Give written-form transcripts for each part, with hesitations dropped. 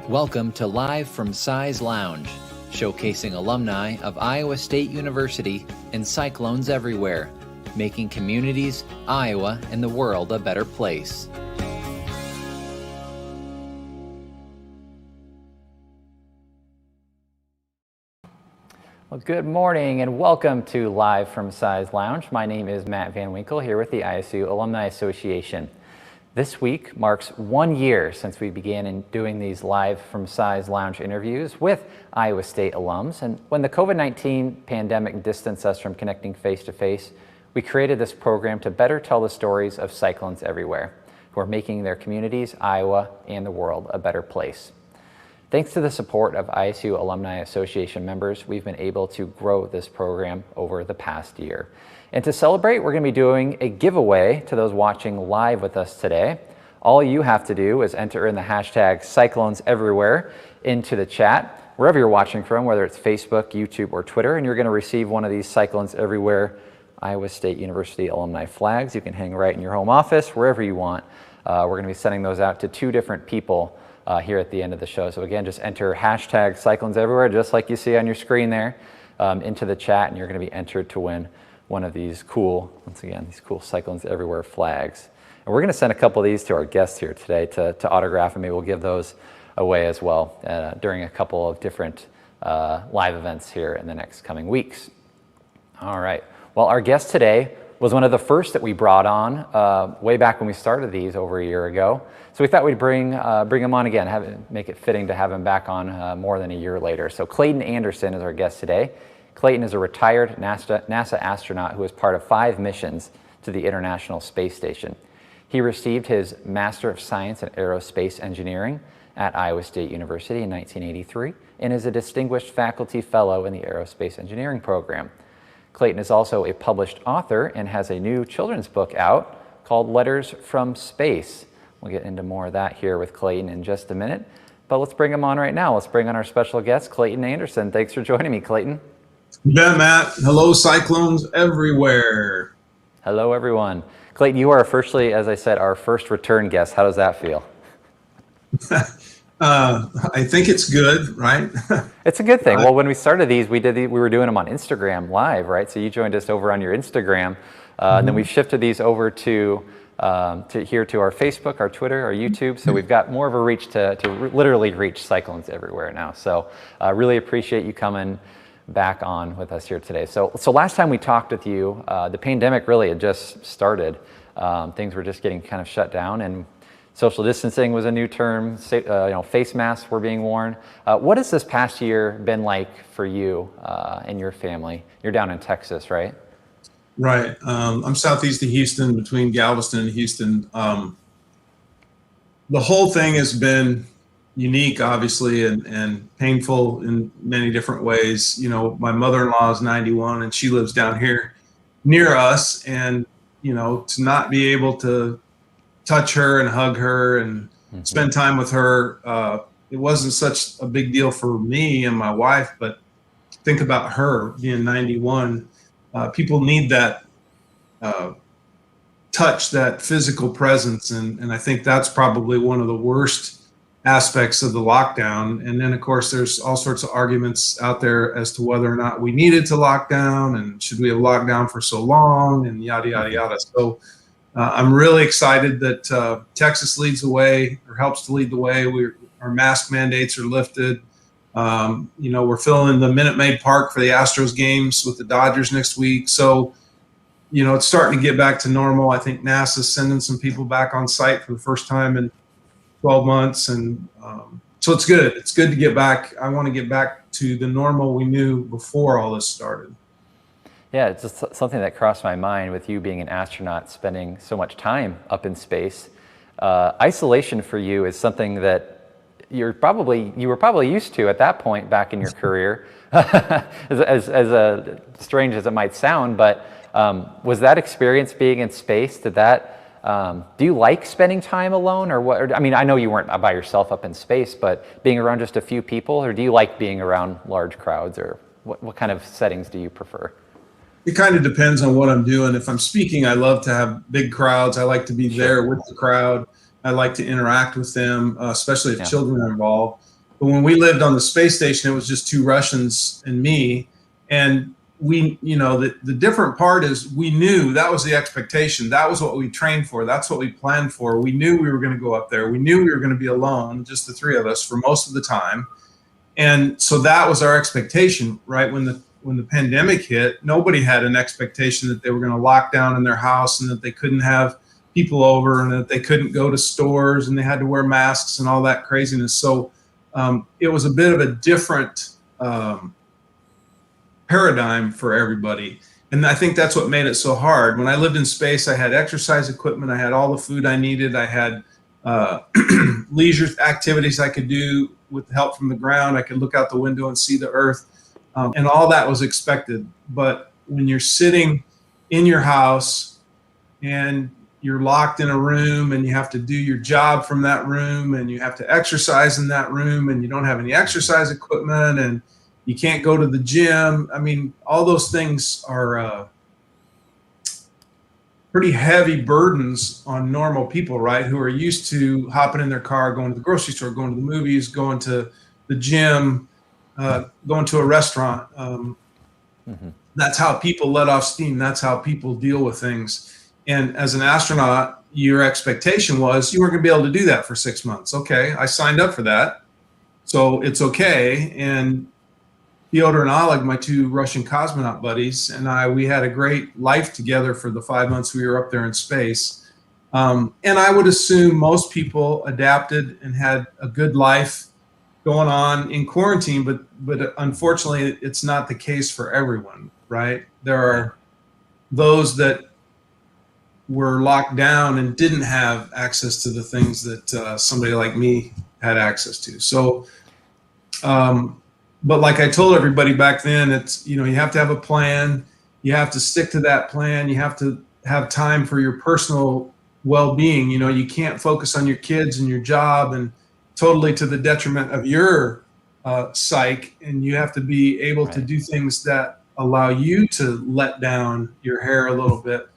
Welcome to Live from Sci's Lounge, showcasing alumni of Iowa State University and cyclones everywhere, making communities, Iowa, and the world a better place. Well, good morning and welcome to Live from Sci's Lounge. My name is Matt Van Winkle here with the ISU Alumni Association. This week marks 1 year since we began doing these Live from Sci's Lounge interviews with Iowa State alums. And when the COVID-19 pandemic distanced us from connecting face to face, we created this program to better tell the stories of cyclones everywhere who are making their communities, Iowa, and the world a better place. Thanks to the support of ISU Alumni Association members, we've been able to grow this program over the past year. And to celebrate, we're going to be doing a giveaway to those watching live with us today. All you have to do is enter in the hashtag Cyclones Everywhere into the chat, wherever you're watching from, whether it's Facebook, YouTube, or Twitter, and you're going to receive one of these Cyclones Everywhere Iowa State University alumni flags. You can hang right in your home office, wherever you want. We're going to be sending those out to 2 different people here at the end of the show. So again, just enter hashtag Cyclones Everywhere, just like you see on your screen there, into the chat, and you're going to be entered to win one of these cool, once again, these cool Cyclones Everywhere flags. And we're going to send a couple of these to our guests here today to autograph, and maybe we'll give those away as well during a couple of different live events here in the next coming weeks. All right. Well, our guest today was one of the first that we brought on way back when we started these over a year ago. So we thought we'd bring him on again, make it fitting to have him back on more than a year later. So Clayton Anderson is our guest today. Clayton is a retired NASA astronaut who was part of 5 missions to the International Space Station. He received his Master of Science in Aerospace Engineering at Iowa State University in 1983 and is a distinguished faculty fellow in the Aerospace Engineering program. Clayton is also a published author and has a new children's book out called Letters from Space. We'll get into more of that here with Clayton in just a minute, but let's bring him on right now. Let's bring on our special guest, Clayton Anderson. Thanks for joining me, Clayton. You bet, Matt. Hello, Cyclones Everywhere. Hello, everyone. Clayton, you are officially, as I said, our first return guest. How does that feel? I think it's good, right? It's a good thing. Well, when we started these, we were doing them on Instagram Live, right? So you joined us over on your Instagram, and then we've shifted these over to our Facebook, our Twitter, our YouTube. So we've got more of a reach to literally reach Cyclones everywhere now. So I really appreciate you coming back on with us here today. So last time we talked with you, the pandemic really had just started. Things were just getting kind of shut down, and social distancing was a new term. Face masks were being worn. What has this past year been like for you and your family? You're down in Texas, right? Right. I'm southeast of Houston, between Galveston and Houston. The whole thing has been unique, obviously, and painful in many different ways. You know, my mother-in-law is 91 and she lives down here near us, and to not be able to touch her and hug her and spend time with her, it wasn't such a big deal for me and my wife, but think about her being 91. People need that touch, that physical presence, and I think that's probably one of the worst aspects of the lockdown. And then, of course, there's all sorts of arguments out there as to whether or not we needed to lock down and should we have locked down for so long and yada, yada, yada. So I'm really excited that Texas leads the way, or helps to lead the way. Our mask mandates are lifted. We're filling the Minute Maid Park for the Astros games with the Dodgers next week. So, it's starting to get back to normal. I think NASA's sending some people back on site for the first time in 12 months. And so it's good. It's good to get back. I want to get back to the normal we knew before all this started. Yeah, it's just something that crossed my mind with you being an astronaut, spending so much time up in space. Isolation for you is something that you were probably used to at that point back in your career, as strange as it might sound. But was that experience being in space? Do you like spending time alone, or what? I mean, I know you weren't by yourself up in space, but being around just a few people, or do you like being around large crowds, or what kind of settings do you prefer? It kind of depends on what I'm doing. If I'm speaking, I love to have big crowds. I like to be there with the crowd. I like to interact with them, especially if children are involved. But when we lived on the space station, it was just 2 Russians and me. And we, the different part is we knew that was the expectation. That was what we trained for. That's what we planned for. We knew we were going to go up there. We knew we were going to be alone, just the 3 of us for most of the time. And so that was our expectation, right? When the pandemic hit, nobody had an expectation that they were going to lock down in their house and that they couldn't have people over and that they couldn't go to stores and they had to wear masks and all that craziness. So it was a bit of a different paradigm for everybody. And I think that's what made it so hard. When I lived in space, I had exercise equipment. I had all the food I needed. I had leisure activities I could do with help from the ground. I could look out the window and see the Earth. And all that was expected. But when you're sitting in your house and you're locked in a room and you have to do your job from that room and you have to exercise in that room and you don't have any exercise equipment and you can't go to the gym. I mean, all those things are pretty heavy burdens on normal people, right? Who are used to hopping in their car, going to the grocery store, going to the movies, going to the gym, going to a restaurant. That's how people let off steam. That's how people deal with things. And as an astronaut, your expectation was you weren't going to be able to do that for 6 months. Okay, I signed up for that, so it's okay. And Fyodor and Oleg, my 2 Russian cosmonaut buddies, and we had a great life together for the 5 months we were up there in space. And I would assume most people adapted and had a good life going on in quarantine, but unfortunately, it's not the case for everyone, right? There are those that were locked down and didn't have access to the things that somebody like me had access to. So, but like I told everybody back then, it's, you have to have a plan. You have to stick to that plan. You have to have time for your personal well-being. You can't focus on your kids and your job and totally to the detriment of your psyche. And you have to be able to do things that allow you to let down your hair a little bit.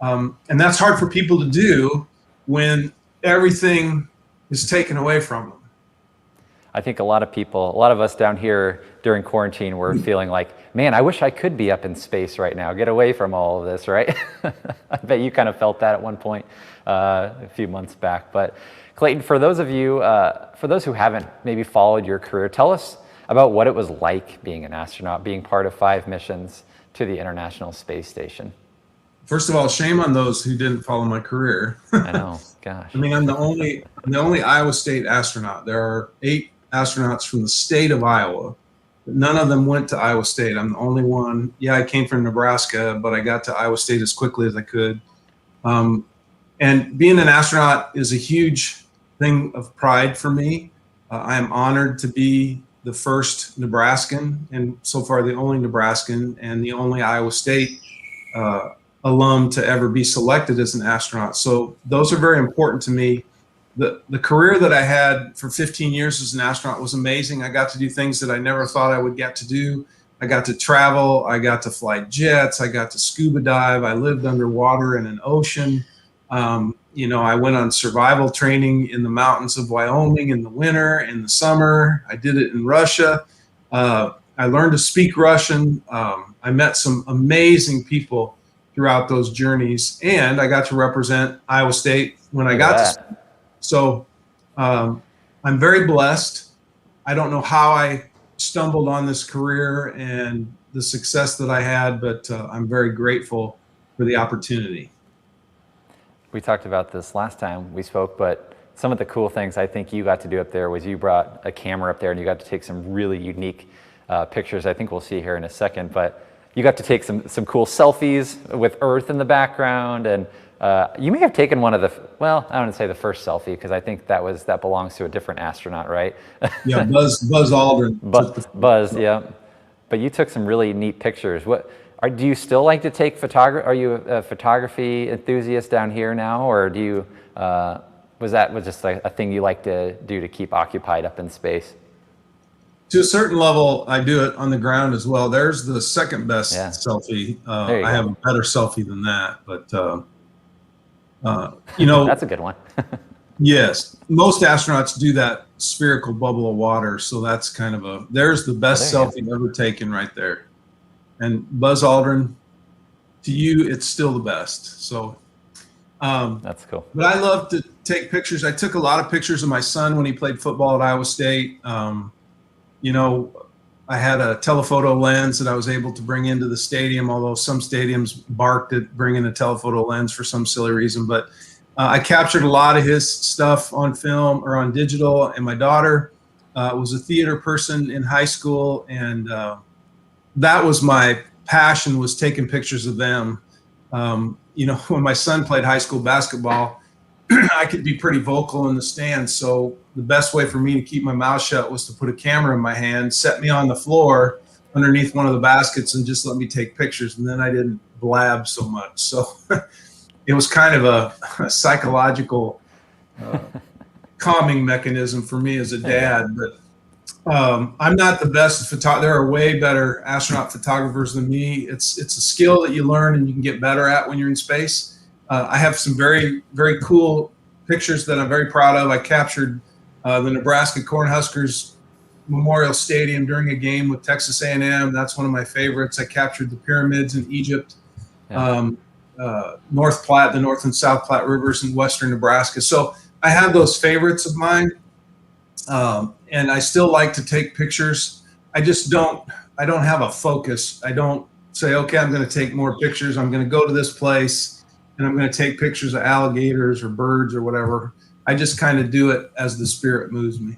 And that's hard for people to do when everything is taken away from them. I think a lot of us down here during quarantine were feeling like, man, I wish I could be up in space right now, get away from all of this, right? I bet you kind of felt that at one point a few months back. But Clayton, for those of you, for those who haven't maybe followed your career, tell us about what it was like being an astronaut, being part of 5 missions to the International Space Station. First of all, shame on those who didn't follow my career. I know, gosh. I mean, I'm the only Iowa State astronaut. There are 8 astronauts from the state of Iowa, but none of them went to Iowa State. I'm the only one. Yeah, I came from Nebraska, but I got to Iowa State as quickly as I could. And being an astronaut is a huge thing of pride for me. I am honored to be the first Nebraskan, and so far the only Nebraskan, and the only Iowa State alum to ever be selected as an astronaut. So those are very important to me. The career that I had for 15 years as an astronaut was amazing. I got to do things that I never thought I would get to do. I got to travel. I got to fly jets. I got to scuba dive. I lived underwater in an ocean. I went on survival training in the mountains of Wyoming in the winter, in the summer. I did it in Russia. I learned to speak Russian. I met some amazing people throughout those journeys, and I got to represent Iowa State when I got to. So I'm very blessed. I don't know how I stumbled on this career and the success that I had, but I'm very grateful for the opportunity. We talked about this last time we spoke, but some of the cool things I think you got to do up there was you brought a camera up there and you got to take some really unique pictures. I think we'll see here in a second, but you got to take some cool selfies with Earth in the background, and you may have taken one of the, well, I don't want to say the first selfie because I think that belongs to a different astronaut, right? Yeah, Buzz Aldrin. Buzz, yeah. But you took some really neat pictures. Do you still like to take photography? Are you a photography enthusiast down here now, or do you? Was just like a thing you like to do to keep occupied up in space? To a certain level, I do it on the ground as well. There's the second best selfie. I have a better selfie than that, but that's a good one. Yes, most astronauts do that spherical bubble of water. So that's kind of there's the best selfie ever taken right there. And Buzz Aldrin, to you, it's still the best. So that's cool. But I love to take pictures. I took a lot of pictures of my son when he played football at Iowa State. You know, I had a telephoto lens that I was able to bring into the stadium, although some stadiums barked at bringing a telephoto lens for some silly reason. But I captured a lot of his stuff on film or on digital. And my daughter was a theater person in high school, and that was my passion, was taking pictures of them. You know, when my son played high school basketball, I could be pretty vocal in the stands. So the best way for me to keep my mouth shut was to put a camera in my hand, set me on the floor underneath one of the baskets, and just let me take pictures. And then I didn't blab so much. So it was kind of a psychological calming mechanism for me as a dad. But I'm not the best photographer. There are way better astronaut photographers than me. It's a skill that you learn and you can get better at when you're in space. I have some very, very cool pictures that I'm very proud of. I captured the Nebraska Cornhuskers Memorial Stadium during a game with Texas A&M. That's one of my favorites. I captured the pyramids in Egypt, North Platte, the North and South Platte rivers in western Nebraska. So I have those favorites of mine. And I still like to take pictures. I don't have a focus. I don't say, okay, I'm going to take more pictures. I'm going to go to this place and I'm going to take pictures of alligators or birds or whatever. I just kind of do it as the spirit moves me.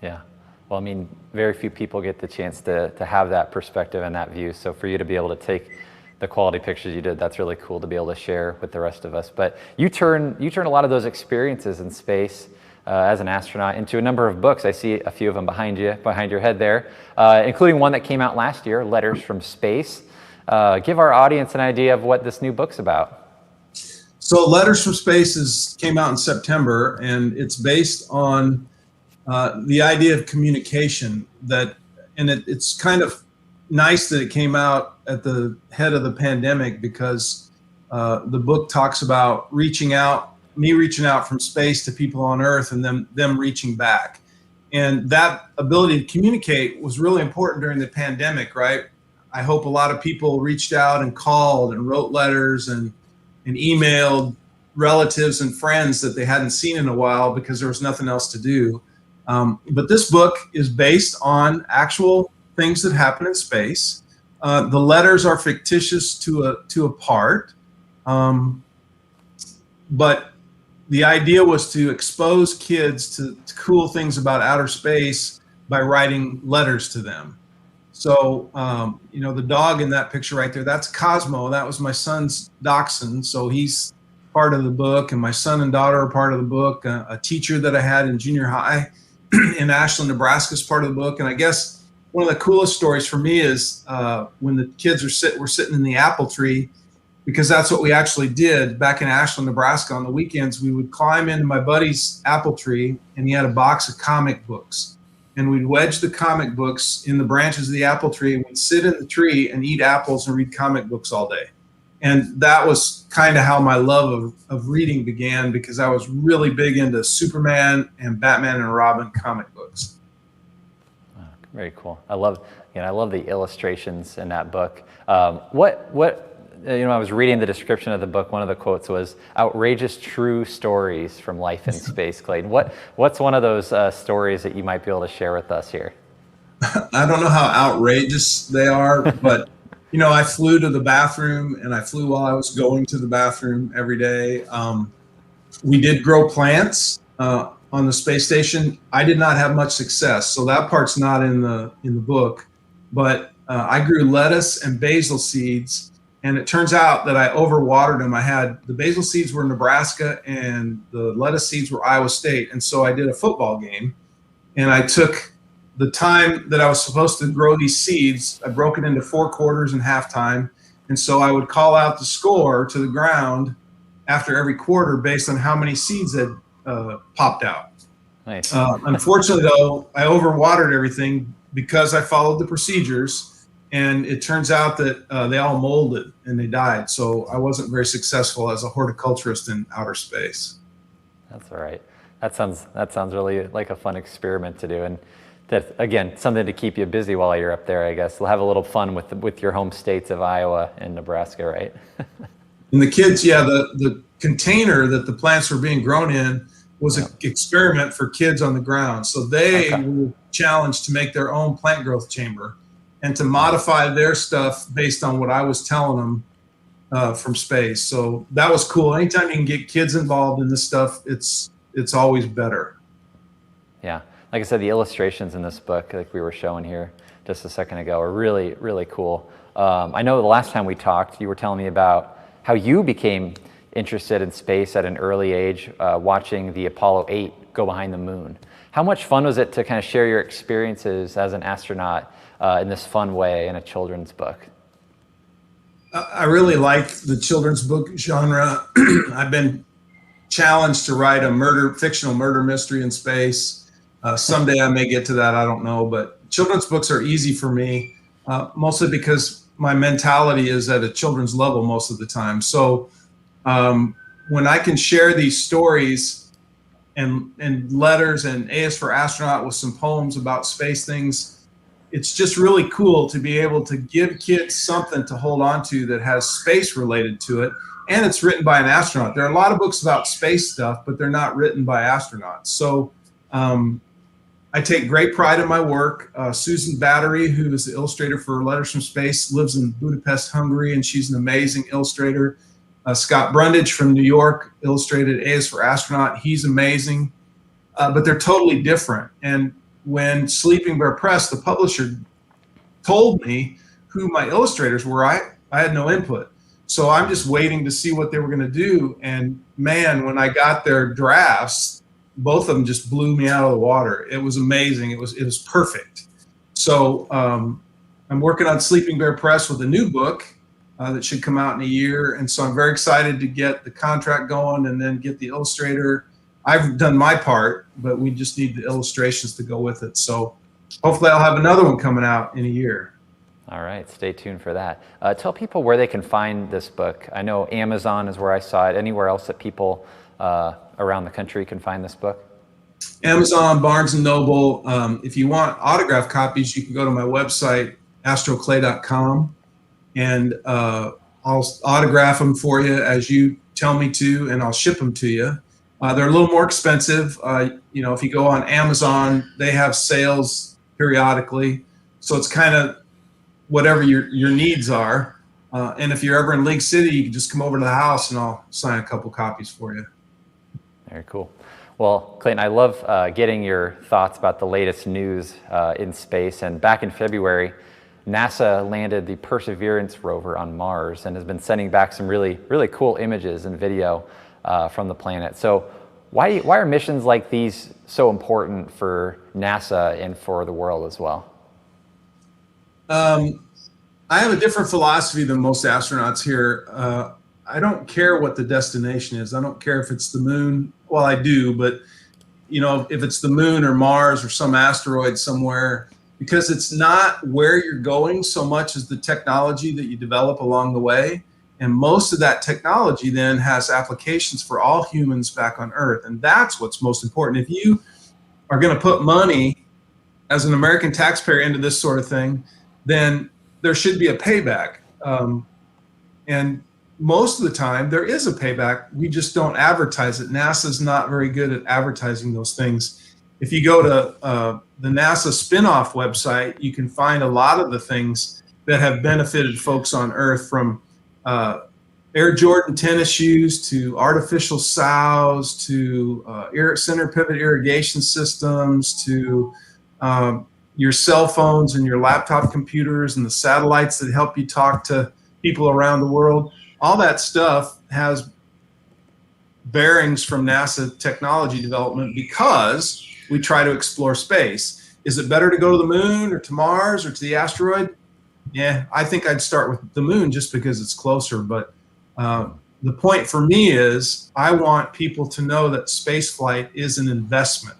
Yeah. Well, I mean, very few people get the chance to have that perspective and that view. So for you to be able to take the quality pictures you did, that's really cool to be able to share with the rest of us. But you turn a lot of those experiences in space as an astronaut into a number of books. I see a few of them behind your head there, including one that came out last year, Letters from Space. Give our audience an idea of what this new book's about. So Letters from Space came out in September, and it's based on the idea of communication. It's kind of nice that it came out at the head of the pandemic, because the book talks about me reaching out from space to people on Earth, and them reaching back. And that ability to communicate was really important during the pandemic, right? I hope a lot of people reached out and called and wrote letters and emailed relatives and friends that they hadn't seen in a while because there was nothing else to do. But this book is based on actual things that happen in space. The letters are fictitious to a part, but the idea was to expose kids to cool things about outer space by writing letters to them. So, you know, the dog in that picture right there, that's Cosmo. That was my son's dachshund. So he's part of the book, and my son and daughter are part of the book. A teacher that I had in junior high in Ashland, Nebraska is part of the book. And I guess one of the coolest stories for me is when the kids were sitting in the apple tree, because that's what we actually did back in Ashland, Nebraska. On the weekends, we would climb into my buddy's apple tree, and he had a box of comic books. And we'd wedge the comic books in the branches of the apple tree, and we'd sit in the tree and eat apples and read comic books all day. And that was kind of how my love of reading began, because I was really big into Superman and Batman and Robin comic books. Oh, very cool. I love the illustrations in that book. I was reading the description of the book. One of the quotes was "outrageous true stories from life in space." Clayton, what's one of those stories that you might be able to share with us here? I don't know how outrageous they are, but you know, I flew to the bathroom, and I flew while I was going to the bathroom every day. We did grow plants on the space station. I did not have much success, so that part's not in the book. But I grew lettuce and basil seeds. And it turns out that I overwatered them. The basil seeds were Nebraska and the lettuce seeds were Iowa State. And so I did a football game, and I took the time that I was supposed to grow these seeds. I broke it into 4 quarters and halftime. And so I would call out the score to the ground after every quarter based on how many seeds had popped out. Nice. Unfortunately, though, I overwatered everything because I followed the procedures. And it turns out that they all molded and they died. So I wasn't very successful as a horticulturist in outer space. That's all right. That sounds really like a fun experiment to do, and that, again, something to keep you busy while you're up there, I guess. We'll have a little fun with your home states of Iowa and Nebraska, right? And the kids, yeah, the container that the plants were being grown in was an experiment for kids on the ground. So they were challenged to make their own plant growth chamber and to modify their stuff based on what I was telling them from space. So that was cool. Anytime you can get kids involved in this stuff, it's always better. Yeah. Like I said, the illustrations in this book, like we were showing here just a second ago, are really, really cool. I know the last time we talked, you were telling me about how you became interested in space at an early age, watching the Apollo 8 go behind the moon. How much fun was it to kind of share your experiences as an astronaut in this fun way in a children's book? I really like the children's book genre. I've been challenged to write a fictional murder mystery in space. Someday I may get to that, I don't know, but children's books are easy for me, mostly because my mentality is at a children's level most of the time. So when I can share these stories and letters and A is for Astronaut with some poems about space things, it's just really cool to be able to give kids something to hold on to that has space related to it. And it's written by an astronaut. There are a lot of books about space stuff, but they're not written by astronauts. So I take great pride in my work. Susan Battery, who is the illustrator for Letters from Space, lives in Budapest, Hungary, and she's an amazing illustrator. Scott Brundage from New York illustrated A is for Astronaut. He's amazing, but they're totally different. And when Sleeping Bear Press, the publisher, told me who my illustrators were, I had no input. So I'm just waiting to see what they were going to do. And man, when I got their drafts, both of them just blew me out of the water. It was amazing. It was perfect. So I'm working on Sleeping Bear Press with a new book that should come out in a year. And so I'm very excited to get the contract going and then get the illustrator. I've done my part, but we just need the illustrations to go with it. So hopefully I'll have another one coming out in a year. All right, stay tuned for that. Tell people where they can find this book. I know Amazon is where I saw it. Anywhere else that people around the country can find this book? Amazon, Barnes & Noble. If you want autographed copies, you can go to my website, astroclay.com, and I'll autograph them for you as you tell me to, and I'll ship them to you. They're a little more expensive. You know, if you go on Amazon, they have sales periodically. So it's kind of whatever your needs are. And if you're ever in League City, you can just come over to the house and I'll sign a couple copies for you. Very cool. Well, Clayton, I love getting your thoughts about the latest news in space. And back in February, NASA landed the Perseverance rover on Mars and has been sending back some really, really cool images and video from the planet. So why are missions like these so important for NASA and for the world as well? I have a different philosophy than most astronauts here. I don't care what the destination is. I don't care if it's the moon. Well, I do, but you know, if it's the moon or Mars or some asteroid somewhere, because it's not where you're going so much as the technology that you develop along the way. And most of that technology then has applications for all humans back on Earth. And that's what's most important. If you are going to put money as an American taxpayer into this sort of thing, then there should be a payback. And most of the time there is a payback. We just don't advertise it. NASA's not very good at advertising those things. If you go to the NASA spinoff website, you can find a lot of the things that have benefited folks on Earth, from Air Jordan tennis shoes to artificial sows to center pivot irrigation systems to your cell phones and your laptop computers and the satellites that help you talk to people around the world. All that stuff has bearings from NASA technology development because we try to explore space. Is it better to go to the moon or to Mars or to the asteroid? Yeah, I think I'd start with the moon just because it's closer. But the point for me is I want people to know that spaceflight is an investment.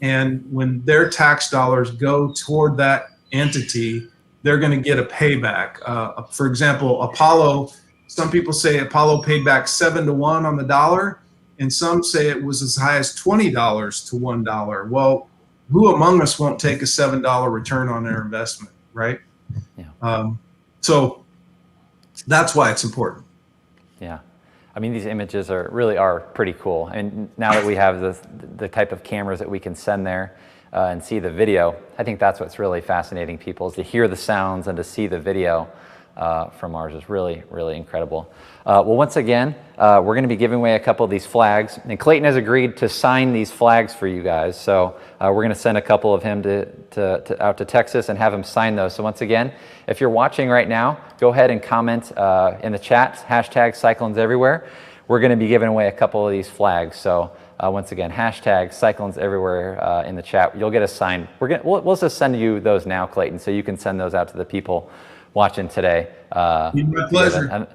And when their tax dollars go toward that entity, they're going to get a payback. For example, Apollo, some people say Apollo paid back 7 to 1 on the dollar. and some say it was as high as $20 to $1. Well, who among us won't take a $7 return on their investment, right? Yeah. So that's why it's important. Yeah. I mean, these images really are pretty cool. And now that we have the type of cameras that we can send there and see the video, I think that's what's really fascinating people, is to hear the sounds and to see the video from Mars is really, really incredible. Well, once again, we're going to be giving away a couple of these flags, and Clayton has agreed to sign these flags for you guys. So we're going to send a couple of him out to Texas and have him sign those. So once again, if you're watching right now, go ahead and comment in the chat, hashtag Cyclones Everywhere. We're going to be giving away a couple of these flags. So once again, hashtag Cyclones Everywhere in the chat. You'll get a sign. We'll just send you those now, Clayton, so you can send those out to the people watching today. My pleasure.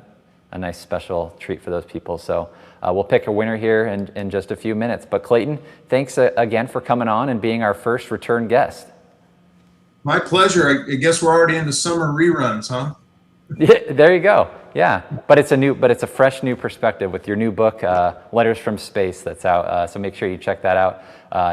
A nice special treat for those people. So we'll pick a winner here in just a few minutes. But Clayton, thanks again for coming on and being our first return guest. My pleasure. I guess we're already into summer reruns, huh? Yeah, there you go. Yeah, but it's a fresh new perspective with your new book, Letters from Space, that's out. So make sure you check that out.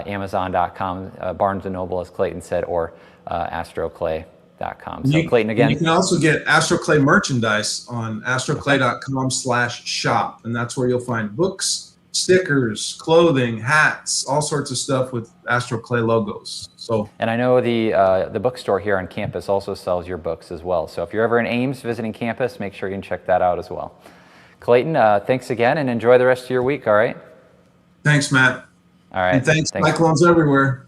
Amazon.com, Barnes & Noble, as Clayton said, or astroclay.com. So Clayton, again. You can also get AstroClay merchandise on astroclay.com/shop, and that's where you'll find books, stickers, clothing, hats, all sorts of stuff with AstroClay logos. So, and I know the bookstore here on campus also sells your books as well. So if you're ever in Ames visiting campus, make sure you can check that out as well. Clayton, thanks again, and enjoy the rest of your week, all right? Thanks, Matt. All right. And thanks Cyclones Everywhere.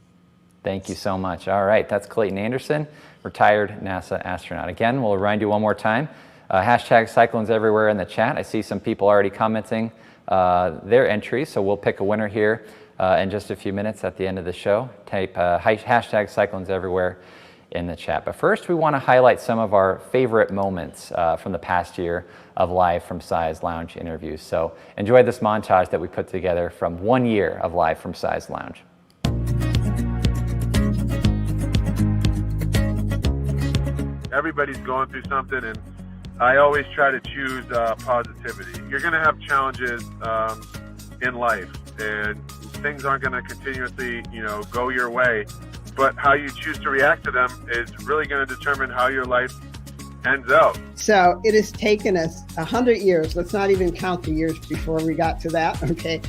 Thank you so much. All right, that's Clayton Anderson, retired NASA astronaut. Again, we'll remind you one more time, hashtag Cyclones Everywhere in the chat. I see some people already commenting their entries, so we'll pick a winner here in just a few minutes at the end of the show. Type hashtag Cyclones Everywhere in the chat. But first, we want to highlight some of our favorite moments from the past year of Live from Size Lounge interviews. So enjoy this montage that we put together from 1 year of Live from Size Lounge. Everybody's going through something, and I always try to choose positivity. You're going to have challenges in life, and things aren't going to continuously, go your way. But how you choose to react to them is really going to determine how your life ends out. So it has taken us 100 years. Let's not even count the years before we got to that, okay,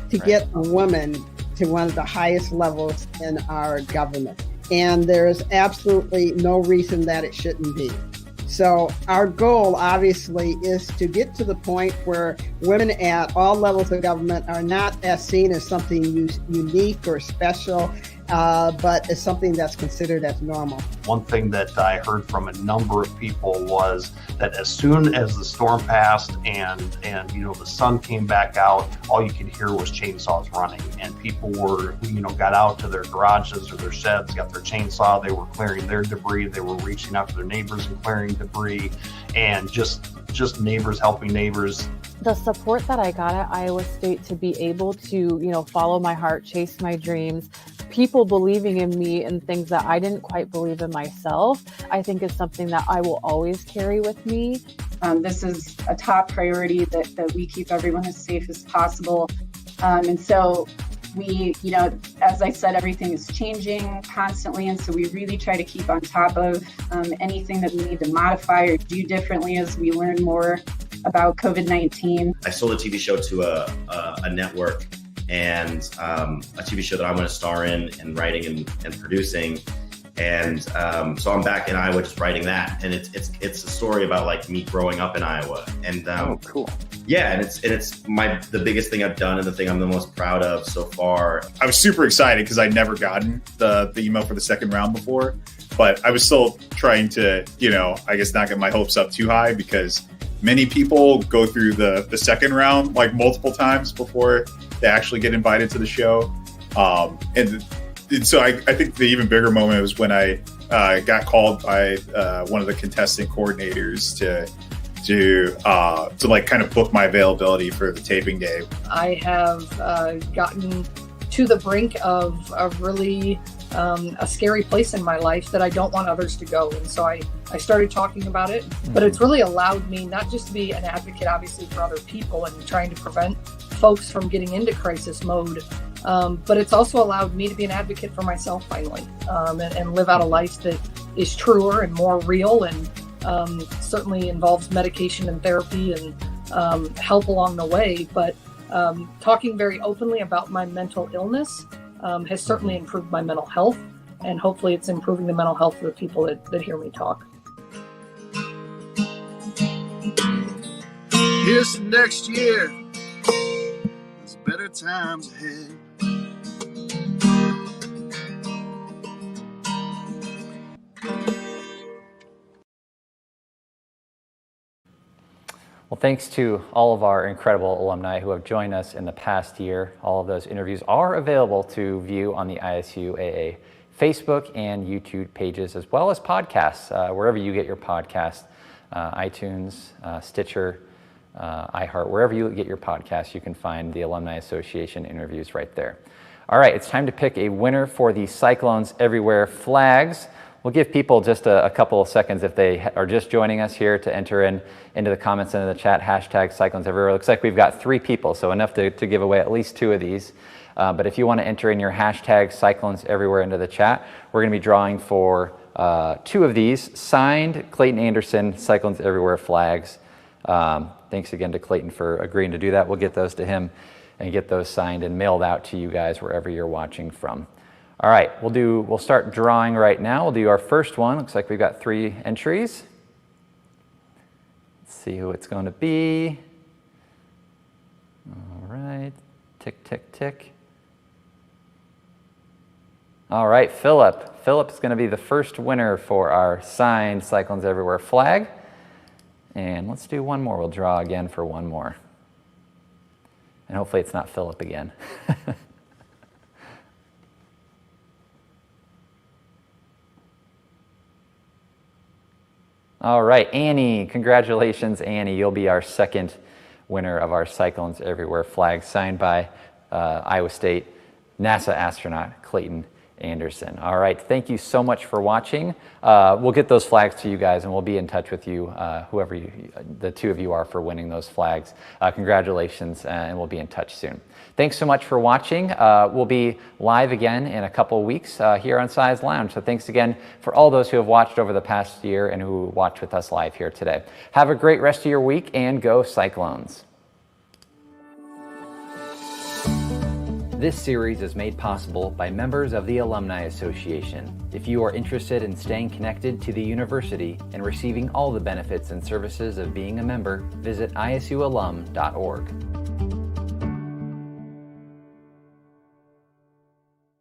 to get a woman to one of the highest levels in our government. And there's absolutely no reason that it shouldn't be. So our goal, obviously, is to get to the point where women at all levels of government are not as seen as something unique or special, but as something that's considered as normal. One thing that I heard from a number of people was that as soon as the storm passed and the sun came back out, all you could hear was chainsaws running, and people were got out to their garages or their sheds, got their chainsaw, they were clearing their debris, they were reaching out to their neighbors and clearing debris, and just neighbors helping neighbors. The support that I got at Iowa State to be able to, follow my heart, chase my dreams, people believing in me and things that I didn't quite believe in myself, I think is something that I will always carry with me. This is a top priority that we keep everyone as safe as possible. And so we, as I said, everything is changing constantly. And so we really try to keep on top of anything that we need to modify or do differently as we learn more about COVID-19. I sold a TV show to a network, and a TV show that I'm going to star in and writing and producing. And so I'm back in Iowa just writing that. And it's a story about like me growing up in Iowa. And oh, cool. Yeah, and it's the biggest thing I've done and the thing I'm the most proud of so far. I was super excited because I'd never gotten the email for the second round before, but I was still trying to, I guess not get my hopes up too high, because many people go through the second round like multiple times before they actually get invited to the show. And so I think the even bigger moment was when I got called by one of the contestant coordinators to like kind of book my availability for the taping day. I have gotten to the brink of really a scary place in my life that I don't want others to go. And so I started talking about it, but it's really allowed me not just to be an advocate, obviously, for other people and trying to prevent folks from getting into crisis mode. But it's also allowed me to be an advocate for myself finally, and live out a life that is truer and more real, and certainly involves medication and therapy and help along the way. But talking very openly about my mental illness has certainly improved my mental health, and hopefully it's improving the mental health of the people that hear me talk. Here's to next year. There's better times ahead. Well, thanks to all of our incredible alumni who have joined us in the past year. All of those interviews are available to view on the ISUAA Facebook and YouTube pages, as well as podcasts, wherever you get your podcasts, iTunes, Stitcher, iHeart, wherever you get your podcasts, you can find the Alumni Association interviews right there. All right, it's time to pick a winner for the Cyclones Everywhere flags. We'll give people just a couple of seconds if they are just joining us here to enter into the comments into the chat, hashtag Cyclones Everywhere. Looks like we've got 3 people, so enough to give away at least 2 of these. But if you want to enter in your hashtag Cyclones Everywhere into the chat, we're going to be drawing for 2 of these signed Clayton Anderson Cyclones Everywhere flags. Thanks again to Clayton for agreeing to do that. We'll get those to him and get those signed and mailed out to you guys wherever you're watching from. All right, we'll start drawing right now. We'll do our first one. Looks like we've got 3 entries. Let's see who it's going to be. All right, tick, tick, tick. All right, Philip. Philip's going to be the first winner for our signed Cyclones Everywhere flag. And let's do one more. We'll draw again for one more. And hopefully it's not Philip again. All right, Annie. Congratulations, Annie. You'll be our second winner of our Cyclones Everywhere flag, signed by Iowa State NASA astronaut Clayton Anderson. All right, thank you so much for watching. We'll get those flags to you guys, and we'll be in touch with you, whoever the 2 of you are, for winning those flags. Congratulations, and we'll be in touch soon. Thanks so much for watching. We'll be live again in a couple of weeks here on Size Lounge. So thanks again for all those who have watched over the past year and who watched with us live here today. Have a great rest of your week, and go Cyclones. This series is made possible by members of the Alumni Association. If you are interested in staying connected to the university and receiving all the benefits and services of being a member, visit isualum.org.